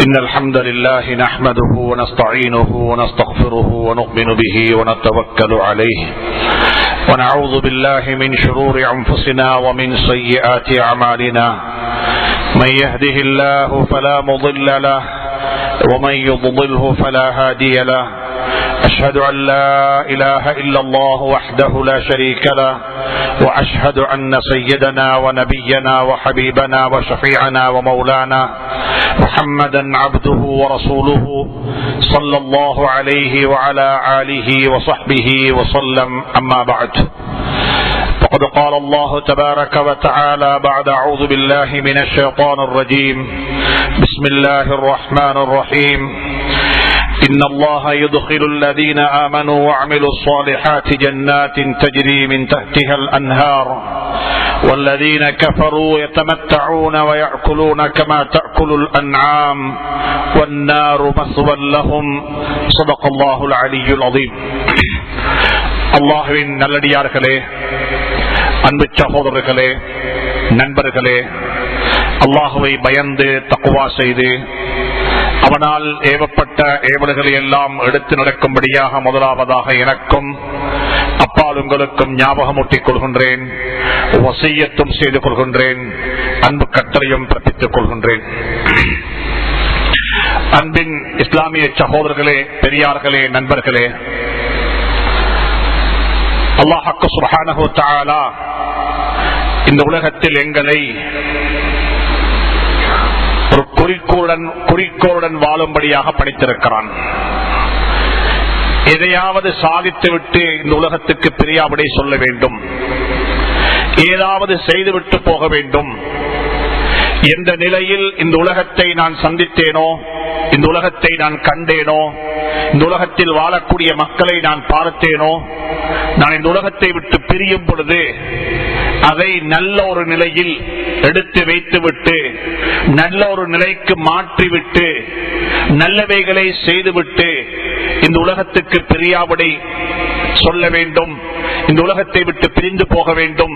إن الحمد لله نحمده ونستعينه ونستغفره ونؤمن به ونتوكل عليه ونعوذ بالله من شرور أنفسنا ومن سيئات أعمالنا من يهده الله فلا مضل له ومن يضلله فلا هادي له أشهد أن لا إله إلا الله وحده لا شريك له وأشهد أن سيدنا ونبينا وحبيبنا وشفيعنا ومولانا محمدا عبده ورسوله صلى الله عليه وعلى آله وصحبه وسلم أما بعد فقد قال الله تبارك وتعالى بعد أعوذ بالله من الشيطان الرجيم بسم الله الرحمن الرحيم إن الله يدخل الذين آمنوا وعملوا الصالحات جنات تجري من تحتها الأنهار والذين كفروا يتمتعون ويأكلون كما تأكل الأنعام والنار مثوى لهم صدق الله العلي العظيم. அல்லாஹ்வின் நல்லடியார்களே, அன்பு சகோதரர்களே, நண்பர்களே, அல்லாஹ்வை பயந்து தக்வா செய்து அவனால் ஏவப்பட்ட ஏவல்களை எல்லாம் எடுத்து நடக்கும்படியாக முதலாவதாக எனக்கும் அப்பால் உங்களுக்கும் ஞாபகமூட்டிக் கொள்கின்றேன், வசியத்தும் செய்து கொள்கின்றேன், அன்பு கட்டளையும் பிறப்பித்துக் கொள்கின்றேன். அன்பின் இஸ்லாமிய சகோதரர்களே, பெரியார்களே, நண்பர்களே, அல்லாஹ் சுப்ஹானஹு வ தஆலா இந்த உலகத்தில் எங்களை ஒரு குறிக்கோளுடன் வாழும்படியாக படைத்திருக்கிறான். எதையாவது சாதித்துவிட்டு இந்த உலகத்துக்கு பிரியாவிடை சொல்ல வேண்டும், ஏதாவது செய்துவிட்டு போக வேண்டும். எந்த நிலையில் இந்த உலகத்தை நான் சந்தித்தேனோ, இந்த உலகத்தை நான் கண்டேனோ, இந்த உலகத்தில் வாழக்கூடிய மக்களை நான் பார்த்தேனோ, நான் இந்த உலகத்தை விட்டு பிரியும் பொழுது அதை நல்ல ஒரு நிலையில் எடுத்து வைத்துவிட்டு நல்ல ஒரு நிலைக்கு மாற்றிவிட்டு நல்லவைகளை செய்துவிட்டு இந்த உலகத்துக்கு பிரியாவிடை சொல்ல வேண்டும், இந்த உலகத்தை விட்டு பிரிந்து போக வேண்டும்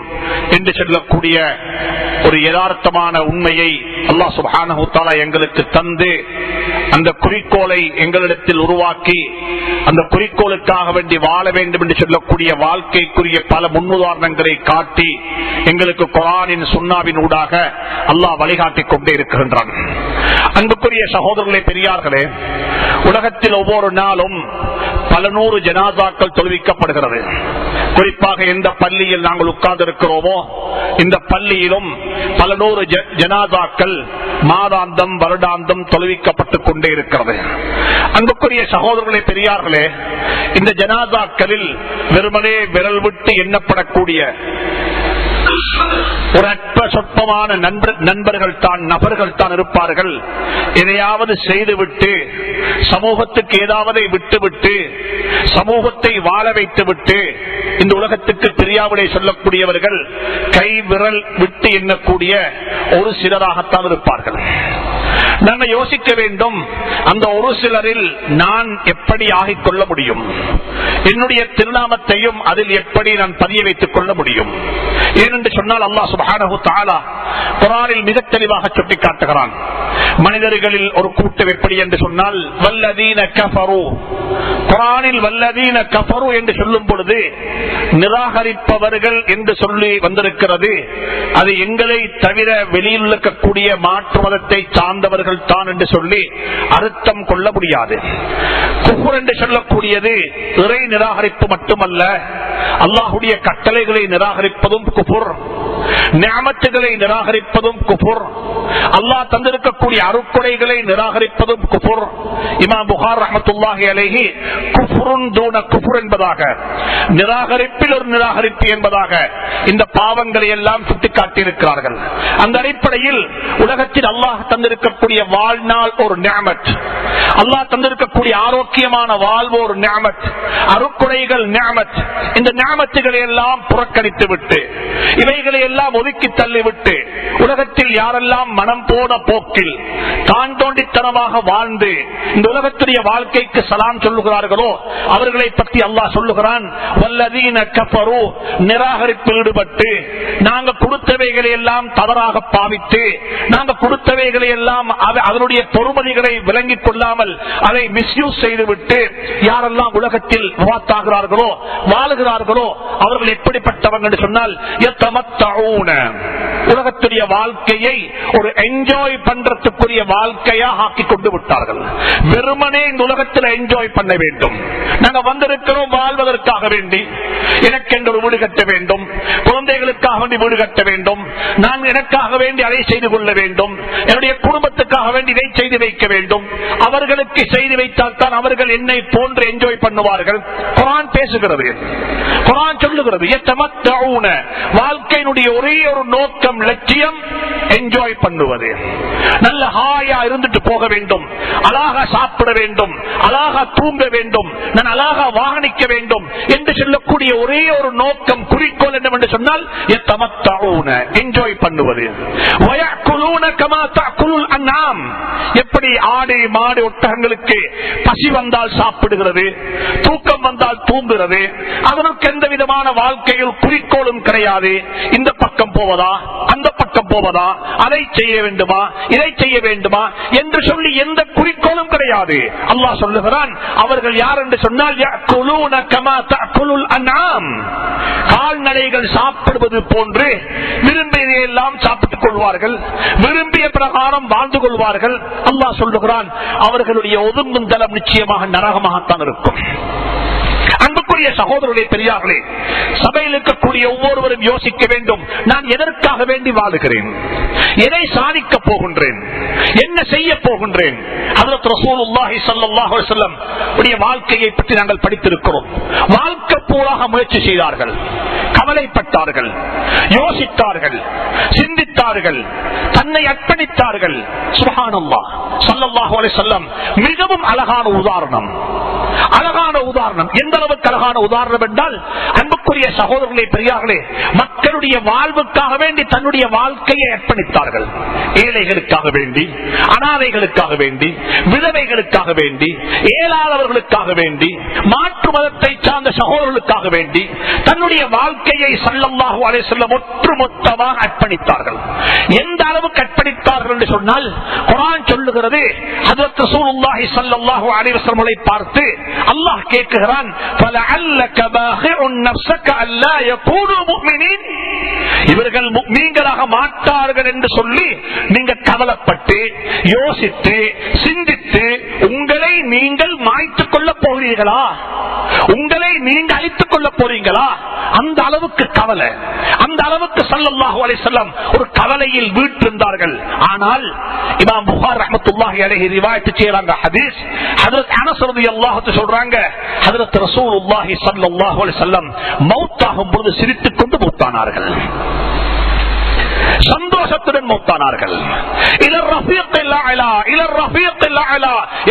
என்று சொல்லக்கூடிய ஒரு யதார்த்தமான உண்மையை அல்லாஹ் சுப்ஹானஹு வ தஆலா எங்களுக்கு தந்து அந்த குறிக்கோளை எங்களிடத்தில் உருவாக்கி அந்த குறிக்கோளுக்காக வேண்டி வாழ வேண்டும் என்று சொல்லக்கூடிய வாழ்க்கைக்குரிய பல முன்னுதாரணங்களை காட்டி எங்களுக்கு குர்ஆனின் சுன்னாவின் ஊடாக அல்லாஹ் வழிகாட்டிக் கொண்டே இருக்கின்றான். அன்புக்குரிய சகோதரர்களே, பெரியார்களே, உலகத்தில் ஒவ்வொரு நாளும் பல நூறு ஜனாசாக்கள் தொழுவிக்கப்படுகிறது. குறிப்பாக எந்த பள்ளியில் நாங்கள் உட்கார்ந்து இருக்கிறோமோ இந்த பள்ளியிலும் பல நூறு ஜனாசாக்கள் மாதாந்தம் வருடாந்தம் தொழுவிக்கப்பட்டுக் கொண்டே இருக்கிறது. அன்புக்குரிய சகோதரர்களே, பெரியார்களே, இந்த ஜனாசாக்களில் வெறுமனே விரல் விட்டு எண்ணப்படக்கூடிய ஒரு அற்ப சொற்பமான நண்பர்கள் தான், நபர்கள் தான் இருப்பார்கள். எதையாவது செய்துவிட்டு சமூகத்துக்கு ஏதாவது விட்டுவிட்டு சமூகத்தை வாழ வைத்துவிட்டு இந்த உலகத்துக்கு பிரியாவிடை சொல்லக்கூடியவர்கள் கை விரல் விட்டு எண்ணக்கூடிய ஒரு சிலராகத்தான் இருப்பார்கள். நாங்கள் யோசிக்க வேண்டும், அந்த ஒரு சிலரில் நான் எப்படி ஆகிக் கொள்ள முடியும், என்னுடைய திருநாமத்தையும் அதில் எப்படி நான் பதிய வைத்துக் கொள்ள முடியும்? ஏனென்று சொன்னால் அல்லாஹ் சுப்ஹானஹு வ தஆலா குர்ஆனில் மிக தெளிவாக சுட்டிக்காட்டுகிறான். மனிதர்களில் ஒரு கூட்டம் எப்படி என்று சொன்னால் வல்லதீன கஃபரு, குர்ஆனில் வல்லதீன கஃபரு என்று சொல்லும் பொழுது நிராகரிப்பவர்கள் என்று சொல்லி வந்திருக்கிறது. அது எங்களை தவிர வெளியில் இருக்கக்கூடிய மாற்று மதத்தை சார்ந்தவர்கள் தான் என்று சொல்லி அர்த்தம் கொள்ள முடியாது. குஃப்ர் என்று சொல்லக்கூடியது இறை நிராகரிப்பு மட்டுமல்ல, அல்லாஹ்வுடைய கட்டளைகளை நிராகரிப்பதும் குஃப்ர், நிஅமத்துகளை நிராகரிப்பதும் குஃப்ர், அல்லாஹ் தந்திருக்கக்கூடிய அருட்கொடைகளை நிராகரிப்பதும் குஃப்ர். இமாம் புகாரி ரஹ்மத்துல்லாஹி அலைஹி குஃப்ருன் தூன குஃப்ர் என்பதாக, நிராகரிப்பில் ஒரு நிராகரிப்பு என்பதாக இந்த பாவங்களை எல்லாம் சுட்டிக்காட்டியிருக்கிறார்கள். அந்த அடிப்படையில் உலகத்தில் அல்லாஹ் தந்திருக்கக்கூடிய வாழ்நாள் ஒரு நிஅமத், அல்லாஹ் தந்திருக்கக்கூடிய ஆரோக்கியமான வாழ்வு ஒரு நிஅமத், அருட்கொடைகள் நிஅமத். இந்த நியமத்துகளை எல்லாம் புறக்கணித்து விட்டு இவைகளை எல்லாம் ஒதுக்கி தள்ளிவிட்டு உலகத்தில் யாரெல்லாம் மனம் போன போக்கில் தான் தோண்டித்தனமாக வாழ்ந்து இந்த உலகத்துடைய வாழ்க்கைக்கு சலாம் சொல்லுகிறார்களோ அவர்களை பற்றி அல்லாஹ் சொல்லுகிறான், வல்லதீன கஃபரு, நிராகரிப்பில் ஈடுபட்டு நாங்கள் கொடுத்தவைகளை எல்லாம் தவறாக பாவித்து நாங்கள் கொடுத்தவைகளை எல்லாம் அதனுடைய பொறுமதிகளை விளங்கிக் கொள்ளாமல் அதை மிஸ்யூஸ் செய்துவிட்டு யாரெல்லாம் உலகத்தில் வாத்தாகிறார்களோ வாழுகிறார்களோ அவர்கள் எப்படிப்பட்டவங்க என்று சொன்னால் உலகத்துடைய வாழ்க்கையை ஒரு என்ஜாய் பண்றதுக்குரிய வாழ்க்கையாக ஆக்கி கொண்டு விட்டார்கள். வெறுமனே இந்த உலகத்தில் என்ஜாய் பண்ண வேண்டும். நாங்க வந்திருக்கிறோம் வாழ்வதற்காக வேண்டி, எனக்கு என்று ஒரு வீடு கட்ட வேண்டும், குழந்தைகளுக்காக வேண்டி வீடு கட்ட வேண்டும், நான் எனக்காக வேண்டி அதை செய்து கொள்ள வேண்டும், என்னுடைய குடும்பத்துக்காக வேண்டி இதை செய்து வைக்க வேண்டும். அவர்களுக்கு செய்து வைத்தால் தான் அவர்கள் என்னை போன்று என்ஜாய் பண்ணுவார்கள். குர்ஆன் பேசுகிறது, குர்ஆன் சொல்லுகிறது, வாழ்க்கையினுடைய ஒரே ஒரு நோக்கம், லட்சியம் என்ஜாய் பண்ணுவது. நல்ல ஹாயா இருந்துட்டு போக வேண்டும், அழகா சாப்பிட வேண்டும், அழகா தூங்க வேண்டும், நான் அழகா வாகனிக்க வேண்டும் என்று சொல்லக்கூடிய ஒரே ஒரு நோக்கம், குறிக்கோள் என்னவென்று சொன்னால் என்ஜாய் பண்ணுவது. எப்படி ஆடு மாடு ஒட்டகங்களுக்கு பசி வந்தால் சாப்பிடுகிறது, தூக்கம் வந்தால் தூங்குகிறது, அதற்கு எந்த விதமான வாழ்க்கையில் குறிக்கோளும் கிடையாது. இந்த பக்கம் போவதா அந்த பக்கம் போவதா, அதை செய்ய வேண்டுமா இதை செய்ய வேண்டுமா என்று சொல்லி எந்த குறிக்கோளும் கிடையாது. அல்லாஹ் சொல்லுகிறான், அவர்கள் யார் என்று சொன்னால் கால்நடைகள் சாப்பிடுவது போன்று விரும்பியதையெல்லாம் சாப்பிட்டுக் கொள்வார்கள், விரும்பிய பிரகாரம் வாழ்ந்து கொள்வார்கள். அல்லாஹ் சொல்லுகிறான், அவர்களுடைய ஒதுங்கும் தளம் நிச்சயமாக நரகமாகத்தான் இருக்கும். அன்புக்குரிய சகோதரர்களே, பெரியார்களே, சபையில் இருக்கக்கூடிய ஒவ்வொருவரும் யோசிக்க வேண்டும், நான் எதற்காக வேண்டி வாழுகிறேன், எதை சாதிக்க போகின்றேன், என்ன செய்ய போகின்றேன். ஹஜ்ரத் ரசூலுல்லாஹி ஸல்லல்லாஹு அலைஹி வஸல்லம் உடைய வாழ்க்கையை பற்றி நாங்கள் படித்திருக்கிறோம். வாழ்க்கை பூராக முயற்சி செய்தார்கள், கவலைப்பட்டார்கள், யோசித்தார்கள், சிந்தித்தார்கள், தன்னை அர்ப்பணித்தார்கள். சுப்ஹானல்லாஹ், ஸல்லல்லாஹு அலைஹி வஸல்லம் மிகவும் அழகான உதாரணம். அழகான உதாரணம். எந்த அளவுக்கு அழகான உதாரணம் என்றால், அன்புக்குரிய சகோதரர்களே, பெரியார்களே, மக்களுடைய வாழ்வுக்காக வேண்டி தன்னுடைய வாழ்க்கையை அர்ப்பணித்தார்கள். ஏழைகளுக்காக வேண்டி, அனாதைகளுக்காக வேண்டி, விதவைகளுக்காக வேண்டி, ஏழாளர்களுக்காக வேண்டி, மாற்று மதத்தை சார்ந்த சகோதரர்களுக்காக வேண்டி தன்னுடைய வாழ்க்கையை ஸல்லல்லாஹு அலைஹி வஸல்லம் ஒட்டுமொத்தமாக அர்ப்பணித்தார்கள். எந்த அளவுக்கு அர்ப்பணித்தார்கள் என்று சொன்னால், குர்ஆன் சொல்லுகிறது, ஹஜ்ரத் ரசூலுல்லாஹி ஸல்லல்லாஹு அலைஹி வஸல்லம் பார்த்து அல்லாஹ் கேட்கிறான், فَلَعَلَّكَ بَاخِعٌ نَفْسَكَ أَلَّا يَكُونُوا مُؤْمِنِينَ. இவர்கள் முஃமின்களாக மாட்டார்கள் என்று சொல்லி நீங்க கவலைப்பட்டு யோசித்து சிந்தித்து உங்களை நீங்கள் மாய்த்துக் கொள்ள போகிறீர்களா, உங்களை நீங்க அழித்துக் கொள்ள போறீங்களா? அந்த அளவுக்கு கவலை, அந்த அளவுக்கு ஸல்லல்லாஹு அலைஹி வஸல்லம் ஒரு கவலையில் வீற்றிருந்தார்கள். ஆனால் இமாம் புகாரி ரஹ்மத்துல்லாஹி அலைஹி ரிவாயத் செய்யறாங்க ஹதீஸ். ஹஜ்ரத் அனஸ் ரலியல்லாஹு அன்ஹு சொல்றாங்க, ஹஜ்ரத் ரசூலுல்லாஹி ஸல்லல்லாஹு அலைஹி வஸல்லம் மௌத்தாகும் பொழுது சிரித்துக் கொண்டு மௌத்தானார்கள், சந்தோஷத்துடன் மௌத்தானார்கள்.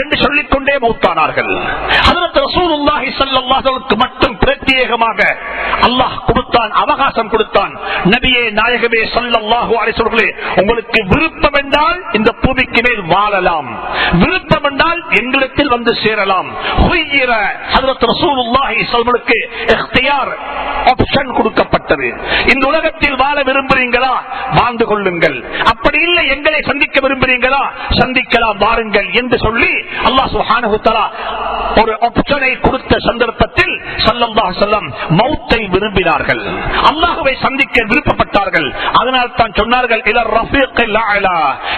என்று சொல்லிக்கொண்டே மௌத்தானார்கள். ஹஜ்ரத் ரசூலுல்லாஹி ஸல்லல்லாஹு அலைஹி வஸல்லம் மட்டும் பிரத்யேகமாக அல்லாஹ் கொடுத்தான், அவகாசம் கொடுத்தான். நபியே நாயகமே ஸல்லல்லாஹு அலைஹி வஸல்லம், உங்களுக்கு விருப்பம் என்றால் இந்த பூமிக்கு மேல் வாழலாம், விருப்பம் என்றால் எங்களிடத்தில் வந்து சேரலாம். ஹஜ்ரத் ரசூலுல்லாஹி ஸல்லல்லாஹு அலைஹி வஸல்லம் இக்தியார், ஆப்ஷன் கொடுக்கப்பட்டது. இந்த உலகத்தில் வாழ விரும்புறீங்களா, வாழ்ந்து கொள்ளுங்கள். அப்படி இல்லை, எங்களை சந்திக்க விரும்புறீங்களா, சந்திக்கலாம், வாருங்கள் என்று சொல்லி அல்லாஹ் சுப்ஹானஹு வ தஆலா ஒரு ஆப்ஷனை கொடுத்த சந்தர்ப்பத்தில் ஸல்லல்லாஹு அலைஹி வஸல்லம் மௌத்தை விரும்பினார்கள், அல்லாஹ்வை சந்திக்க விருப்பப்பட்டார்கள். அதனால் தான் சொன்னார்கள், இலர் ரஃபீக்கில் அலா,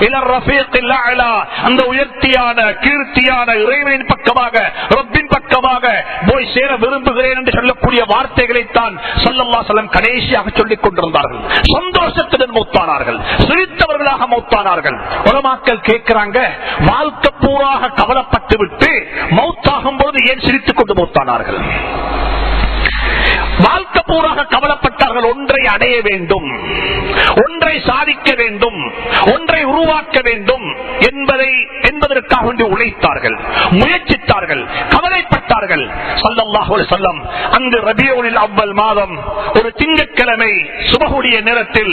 இலர் ரஃபீக்கில் அலா, அந்த உயர்த்தியான கீர்த்தியான இறைவனின் பக்கமாக, ரப்பின் பக்கமாக போய் சேர விரும்புகிறேன் என்று சொல்லக்கூடிய வார்த்தைகளை தான் ஸல்லல்லாஹு அலைஹி வஸல்லம் கடைசியாக சொல்லிக் கொண்டிருந்தார்கள். சந்தோஷத்துடன் மௌத்தானார்கள், சிரித்தவர்களாக மௌத்தானார்கள். உலமாக்கள் கேட்கிறாங்க, வாழ்க்கை பூராக கவலைப்பட்டு விட்டு மௌத்தாகும் போது ஏன் சிரித்துக் கொண்டு மௌத்தானார்கள்? வாழ்க்கை பூராக கவலைப்பட்டார்கள், ஒன்றை அடைய வேண்டும், ஒன்றை சாதிக்க வேண்டும், ஒன்றை உருவாக்க வேண்டும் என்பதற்காக உழைத்தார்கள், முயற்சித்தார்கள், கவலைப்பட்டார்கள். ஸல்லல்லாஹு அலைஹி வஸல்லம் அந்த ரபியுல் அவ்வல் மாதம் ஒரு திங்கட்கிழமை சுபஹுடைய நேரத்தில்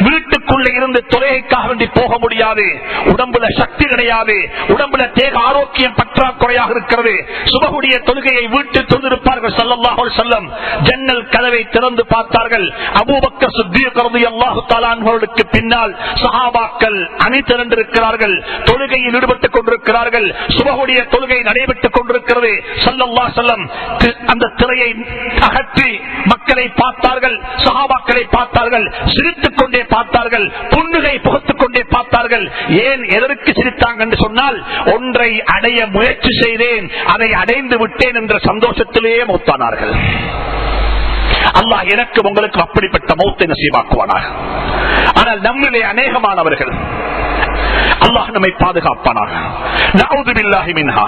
வீட்டுக்குள்ளே இருந்து தொழுகைக்காக வேண்டி போக முடியாது, உடம்புல சக்தி கிடையாது, உடம்புல தேக ஆரோக்கியம் பற்றாக்குறையாக இருக்கிறது. சுபஹுடைய தொழுகையை வீட்டில் தொழுதிருப்பார்கள் ஸல்லல்லாஹு அலைஹி வஸல்லம். ஜன்னல் கதவை திறந்து பார்த்தார்கள். அபூபக்கர் சித்தீக் ரலியல்லாஹு தஆலா அன்ஹுவுக்கு பின்னால் சஹாபாக்கள் அணி திரண்டிருக்கிறார்கள், தொழுகையில் ஈடுபட்டுக் கொண்டிருக்கிறார்கள். சுபஹுடைய தொழுகை நடைபெற்றுக் கொண்டிருக்கிறது. ஸல்லல்லாஹு அலைஹி வஸல்லம் அந்த திரையை அகற்றி மக்களை பார்த்தார்கள், சஹாபாக்களை பார்த்தார்கள், சிரித்துக் கொண்டே பார்த்தார்கள், புன்னுகை புகத்துக் கொண்டே பார்த்தார்கள். ஏன் எதற்கு சிரித்தாங்க என்று சொன்னால், ஒன்றை அடைய முயற்சி செய்தேன், அதை அடைந்து விட்டேன் என்ற சந்தோஷத்திலேயே மௌத்தானார்கள். அல்லாஹ் எனக்கு உங்களுக்கு அப்படிப்பட்ட மௌத்தை நசீபாக்குவானாக. ஆனால் நம்மிலே அநேகமானவர்கள் அல்லாஹ் நம்மை பாதுகாப்பானாக. நஊது பில்லாஹி மின்ஹா.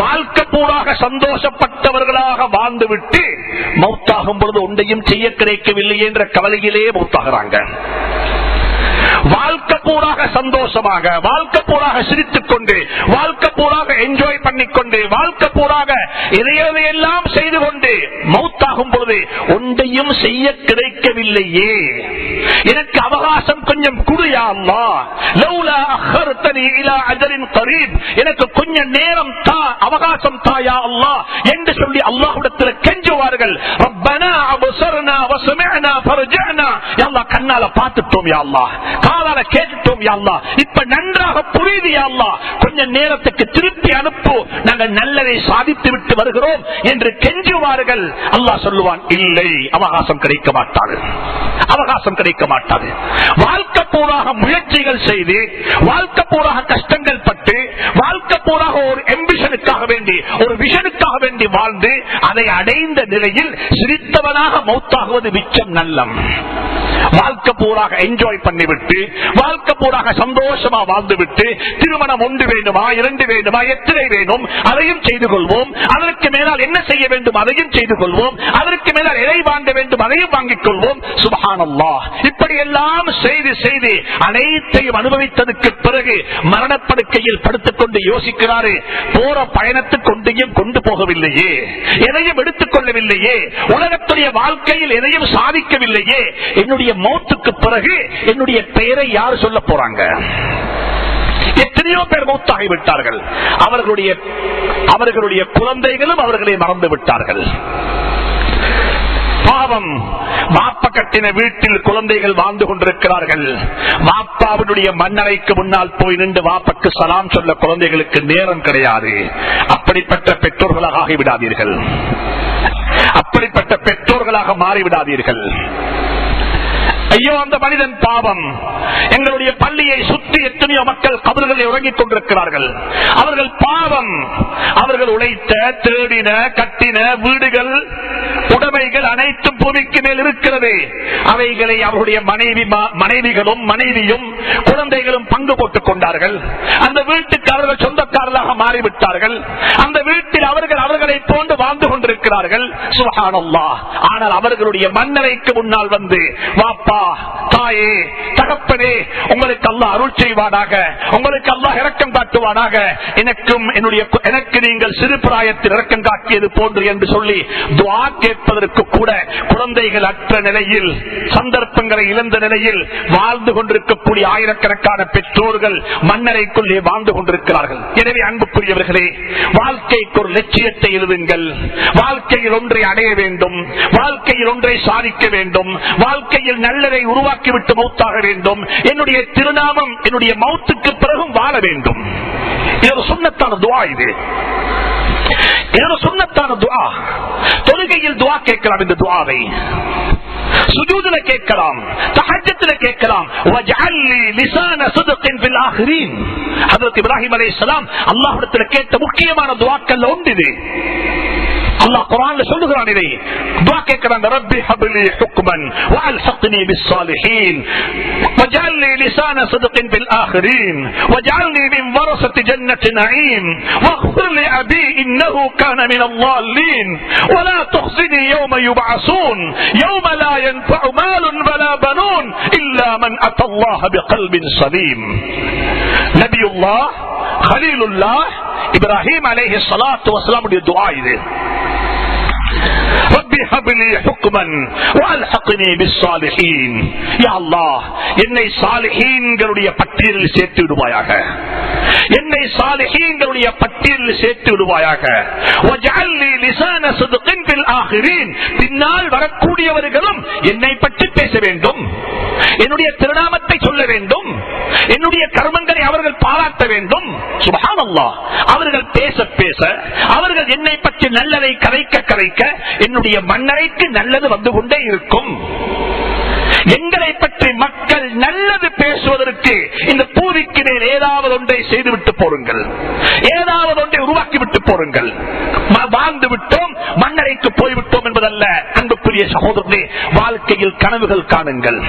வாழ்க்கை பூராக சந்தோஷப்பட்டவர்களாக வாழ்ந்துவிட்டு மௌத்தாகும் பொழுது ஒன்றையும் செய்ய கிடைக்கவில்லை என்ற கவலையிலே மௌத்தாகிறாங்க. வாழ்க்கை பூராக சந்தோஷமாக, வாழ்க்கை பூராக சிரித்துக் கொண்டு, வாழ்க்கை பூராக என்ஜாய் பண்ணிக்கொண்டு, வாழ்க்கை பூராக எதையெல்லாம் செய்து கொண்டு மௌத்தாகும் பொழுது ஒன்றையும் செய்ய கிடைக்கவில்லையே, எனக்கு அவகாசம் கொஞ்சம் குடுயா அல்லாஹ், லௌலா அஹர்தனி இலா அஜலின் கரீப், எனக்கு கொஞ்சம் நேரம் தா, அவகாசம் தாயா அல்லாஹ் என்று சொல்லி அல்லாஹ்விடத்தில் கெஞ்சுவார்கள். ரப்பனா அப்ஸர்னா வஸமஅனா ஃபர்ஜஅனா, யா அல்லாஹ் கண்ணால பார்த்துட்டோம், யா அல்லாஹ் காதால கேட்டுட்டோம், யா அல்லாஹ் இப்ப நன்றாக புரியுது, யா அல்லாஹ் கொஞ்ச நேரத்துக்கு திருப்பி அனுப்பு, நாங்கள் நல்லதை சாதித்து விட்டு வருகிறோம் என்று கெஞ்சுவார்கள். அல்லாஹ் சொல்லுவான், இல்லை, அவகாசம் கிடைக்க மாட்டாது, அவகாசம் கிடைக்க மாட்டாது. வாழ்க்கை பூராக முயற்சிகள் செய்து, வாழ்க்கை பூராக கஷ்டங்கள் பட்டு, வாழ்க்கை பூராக ஒரு எம்பிஷனுக்காக வேண்டி, ஒரு விஷனுக்காக வேண்டி வாழ்ந்து அதை அடைந்த நிலையில் சிரித்தவனாக மௌத்தாகுவது மிச்சம் நல்லம். வாழ்க்கை பூராக என்ஜாய் பண்ணிவிட்டு, வாழ்க்கை பூராக சந்தோஷமா வாழ்ந்துவிட்டு, திருமணம் ஒன்று வேண்டுமா, இரண்டு வேண்டுமா, எத்தனை வேணும் அதையும் செய்து கொள்வோம், அதற்கு மேலால் என்ன செய்ய வேண்டும் அதையும் செய்து கொள்வோம், அதற்கு மேலால் எதை வாங்க வேண்டும் அதையும் வாங்கிக் கொள்வோம். சுப்ஹானல்லாஹ். இப்படி எல்லாம் செய்து செய்து அனைத்தையும் அனுபவித்ததுக்கு பிறகு மரணப்படுக்கையில் படுத்துக் கொண்டு யோசிக்கிறாரு, போற பயணத்துக்கு ஒன்றையும் கொண்டு போகவில்லையே, எதையும் எடுத்துக் கொள்ளவில்லையே, உலகத்துடைய வாழ்க்கையில் எதையும் சாதிக்கவில்லையே, என்னுடைய மௌத்துக்கு பிறகு என்னுடைய பெயரை யார் சொல்ல போறாங்க? எத்தனையோ பேர் மௌத்தாகி விட்டார்கள். அவர்களுடைய குழந்தைகளும் அவர்களை மறந்து விட்டார்கள். பாவம், வாப்ப கட்டின வீட்டில் குழந்தைகள் வாழ்ந்து கொண்டிருக்கிறார்கள். வாப்பாவுடைய மண்ணறைக்கு முன்னால் போய் நின்று வாப்பக்கு சலாம் சொல்ல குழந்தைகளுக்கு நேரம் கிடையாது. அப்படிப்பட்ட பெற்றோர்களாக ஆகிவிடாதீர்கள், அப்படிப்பட்ட பெற்றோர்களாக மாறிவிடாதீர்கள். ஐயோ அந்த மனிதன் பாவம். எங்களுடைய பள்ளியை சுற்றி எத்தனையோ மக்கள் கபர்களை உறங்கிக் கொண்டிருக்கிறார்கள். அவர்கள் பாவம். அவர்கள் உழைத்த, தேடின, கட்டின வீடுகள், உடைமைகள் அனைத்தும் பூமிக்கு மேல் இருக்கிறது. அவைகளை அவருடைய மனைவிகளும் மனைவியும் குழந்தைகளும் பங்கு போட்டுக் கொண்டார்கள். அந்த வீட்டுக்கு அவர்கள் சொந்தக்காரர்களாக மாறிவிட்டார்கள். அந்த வீட்டில் அவர்கள் அவர்களை போன்று வாழ்ந்து கொண்டிருக்கிறார்கள். சுப்ஹானல்லாஹ். ஆனால் அவர்களுடைய மன்னரைக்கு முன்னால் வந்து, வாப்பா, தாயே, தகப்பனே, உங்களுக்கு அல்லாஹ் அருள் செய்வானாக, உங்களுக்கு அல்லாஹ் இரக்கம் காட்டுவானாக, எனக்கு நீங்கள் சிறு பிராயத்தில் இரக்கம் காட்டியது போன்று என்று சொல்லி துஆ கேட்பதற்கு கூட குழந்தைகள் அற்ற நிலையில், சந்தர்ப்பங்களை இழந்த நிலையில் வாழ்ந்து கொண்டிருக்கக்கூடிய ஆயிரக்கணக்கான பெற்றோர்கள் மன்னரைக்குள்ளே வாழ்ந்து கொண்டிருக்கிறார்கள். எனவே அன்புக்குரியவர்களே, வாழ்க்கைக்கு ஒரு லட்சியத்தை எழுதுங்கள். வாழ்க்கையில் ஒன்றை அடைய வேண்டும், வாழ்க்கையில் ஒன்றை சாதிக்க வேண்டும், வாழ்க்கையில் நல்லதை உருவாக்கிவிட்டு மௌத்தாக வேண்டும். என்னுடைய திருநாமம் என்னுடைய மௌத்துக்கு பிறகும் வாழ வேண்டும். இது ஒரு சுன்னத்தான துஆ. இது ஒரு சுன்னத்தான துஆ. தொழுகையில் துஆ கேட்கலாம். இந்த துஆவை சுஜூதுல கேட்கலாம், தஹஜ்ஜுதுல கேட்கலாம். வஜஅல்னி லிசான ஸித்கின் ஃபில் ஆகிரீன். ஹஜ்ரத் இப்ராஹிம் அலைஹிஸ்ஸலாம் அல்லாஹ்விடத்தில் கேட்ட முக்கியமான துஆக்கள் ஒன்று இது. அல்லாஹ் குர்ஆன்ல சொல்லுகிறான், இதை துஆ கேட்கிறான். ரப்பி ஹப்லி ஹுக்மன் வஅல்ஹிக்னி பிஸ்ஸாலிஹீன் வஜஅல்னி லிசான ஸித்கின் ஃபில் ஆகிரீன் வஜஅல்னி மின் வரஸத்தி ஜன்னத்தி நஈம் வக்ஃபிர் லி அபி இன்னஹு கான மினல் ضالين ولا تخزني يوم يبعثون يوم لا ينفع مال ولا بنون إلا من أتى الله بقلب سليم. نبي الله خليل الله இப்ராஹிம் அலைஹிஸ்ஸலாத்து வஸலாம் உடைய துஆ இது. ரப்பி ஹப்லி ஹுக்மன் வஅல்ஹிக்னி பிஸ்ஸாலிஹீன். யா அல்லாஹ், என்னை சாலிஹீன்களுடைய பட்டியலில் சேர்த்து விடுவாயாக, என்னை சாலிஹீன்களுடைய பட்டியலில் சேர்த்து விடுவாயாக. வஜஅல் லி லிசான ஸித்கின் ஃபில் ஆகிரீன். பின்னால் வரக்கூடியவர்களும் என்னை பற்றி பேச வேண்டும், என்னுடைய திருநாமத்தை சொல்ல வேண்டும், என்னுடைய கர்மங்களை அவர்கள் பாராட்ட வேண்டும். சுப்ஹானல்லாஹ், அவர்கள் பேச பேச, அவர்கள் என்னை பற்றி நல்லதை கரைக்க கரைக்க என்னுடைய மன்னரைக்கு நல்லது வந்து கொண்டே இருக்கும். எங்களை பற்றி மக்கள் நல்லது பேசுவதற்கு இந்த பூமிக்கு மேல் ஏதாவது ஒன்றை செய்துவிட்டு போருங்கள், ஏதாவது ஒன்றை உருவாக்கிவிட்டு போருங்கள். வாழ்ந்து விட்டோம், மன்னரைக்கு போய்விட்டோம் என்பதல்ல. அன்புக்குரிய சகோதரர்களே, வாழ்க்கையில் கனவுகள் காணுங்கள்,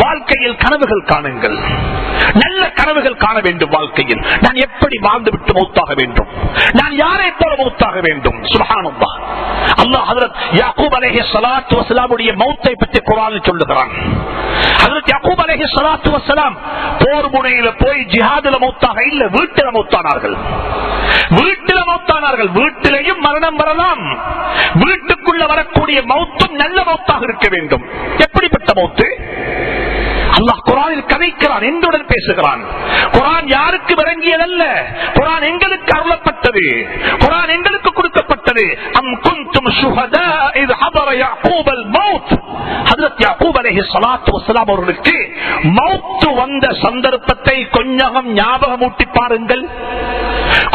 வாழ்க்கையில் கனவுகள் காணுங்கள், நல்ல கனவுகள் காண வேண்டும். வாழ்க்கையில் நான் எப்படி வாழ்ந்து விட்டு மௌத்தாக வேண்டும், நான் யாரை போல மௌத்தாக வேண்டும். சுப்ஹானல்லாஹ், அல்லாஹ் ஹஜ்ரத் யாக்கூப் அலைஹிஸ்ஸலாத்து வஸ்ஸலாமுடைய மௌத்தை பற்றி குர்ஆனில் சொல்லுகிறான். ஹஜ்ரத் யாக்கூப் அலைஹிஸ்ஸலாத்து வஸ்ஸலாம் போர் முனையில போய் ஜிஹாதுல மௌத்தாக இல்ல, வீட்டில மௌத்தானார்கள். வீட்டில மௌத்தானார்கள். வீட்டிலேயும் மரணம் வரலாம், வீட்டுக்குள்ள வரக்கூடிய மௌத்தும் நல்ல மௌத்தாக இருக்க வேண்டும். எப்படிப்பட்ட மௌத்து? அல்லாஹ் குர்ஆனில் கதைக்கிறான், என்னுடன் பேசுகிறான். குர்ஆன் யாருக்கு விளங்கியதல்ல, குர்ஆன் எங்களுக்கு அருளப்பட்டது, குர்ஆன் எங்களுக்கு கொடுக்கப்பட்டது. அம் குன்தும் ஷுஹதா இத் ஹதர யாக்கூபல் மௌத். ஹஜ்ரத் யாக்கூப் அலைஹிஸ்ஸலாத்து வஸ்ஸலாம் அவர்களுக்கு மௌத் வந்த சந்தர்ப்பத்தை கொஞ்சம் ஞாபகமூட்டி பாருங்கள்,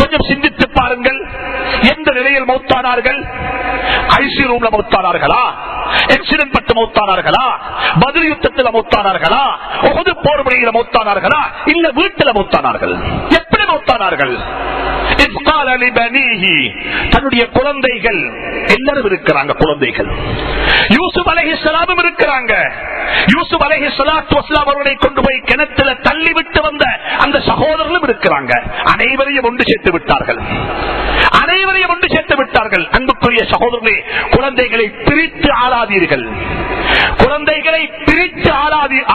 கொஞ்சம் சிந்தித்து பாருங்கள். எந்த நிலையில் மௌத்தானார்கள்? ஐசி ரூம்ல மௌத்தானார்களா? ஆக்சிடென்ட் பட்டு மௌத்தானார்களா? பத்ர் யுத்தத்தில் மௌத்தானார்களா? உஹது போர் முனையில் மௌத்தானார்களா? இல்ல வீட்டில் மௌத்தானார்கள்? எப்படி மௌத்தானார்கள்? தன்னுடைய குழந்தைகள் எல்லாரும் இருக்கிறாங்க, குழந்தைகள் யூசுப் அலைஹிஸ்ஸலாமும் இருக்கிறாங்க. யூசுப் அலைஹிஸ்ஸலாத்து வஸ்ஸலாம் அவர்களை கொண்டு போய் கிணத்துல தள்ளி விட்டு வந்த அந்த சகோதரர்களும் இருக்கிறாங்க. அனைவரையும் ஒன்று சேர்த்து விட்டார்கள், அனைவரையும் ஒன்று சேர்த்து விட்டார்கள். அன்புக்குரிய சகோதரர்களே, குழந்தைகளை பிரித்து ஆளாதீர்கள், குழந்தைகளை பிரித்து